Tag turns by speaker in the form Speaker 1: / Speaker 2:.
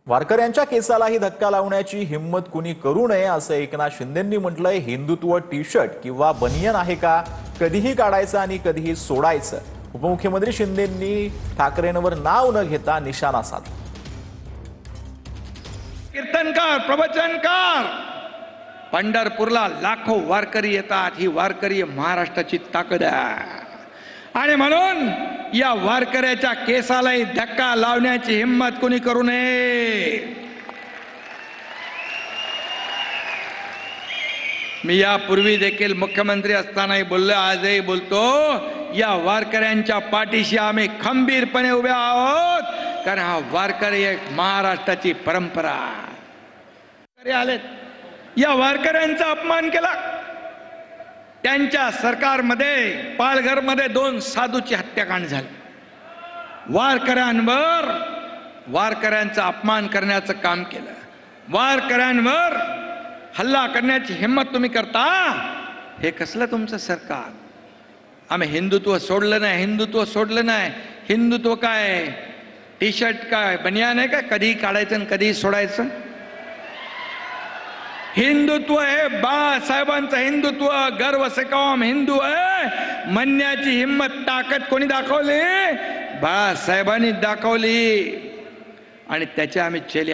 Speaker 1: वारकऱ्यांच्या केसालाही धक्का लावण्याची हिम्मत कुणी करू नये असं एकनाथ शिंदेंनी म्हटलंय। हिंदुत्व टी शर्ट किंवा बनियन आहे का, कधीही काढायचं आणि कधीही सोडायचं। उपमुख्यमंत्री शिंदेंनी ठाकरेंवर नाव न घेता निशाणा साधला।
Speaker 2: कीर्तनकार, प्रवचनकार, पंढरपूरला लाखो वारकरी येतात। ही वारकरी महाराष्ट्राची ताकद आहे आणि म्हणून या वारकऱ्याच्या केसालाही धक्का लावण्याची हिम्मत कोणी करू नये। मी यापूर्वी देखील मुख्यमंत्री असतानाही बोललो, आजही बोलतो, या वारकऱ्यांच्या पाठीशी आम्ही खंबीरपणे उभे आहोत, कारण हा वारकरी एक महाराष्ट्राची परंपरा आलेत। या वारकऱ्यांचा अपमान केला। त्यांच्या सरकारमध्ये पालघरमध्ये 2 साधूची हत्याकांड झाली। वारकऱ्यांचा अपमान करण्याचं काम केलं। वारकऱ्यांवर हल्ला करण्याची हिम्मत तुम्ही करता। हे कसलं तुमचं सरकार? आम्ही हिंदुत्व सोडलं नाही, हिंदुत्व सोडलं नाही। हिंदुत्व काय? टी शर्ट काय, बनियान आहे का? कधीही काढायचं आणि कधीही सोडायचं। हिंदुत्व हे बाळासाहेबांचं हिंदुत्व, गर्व से कौम हिंदू आहे म्हणण्याची हिम्मत, ताकद कोणी दाखवली? बाळासाहेबांनी दाखवली आणि त्याचे आम्ही चेले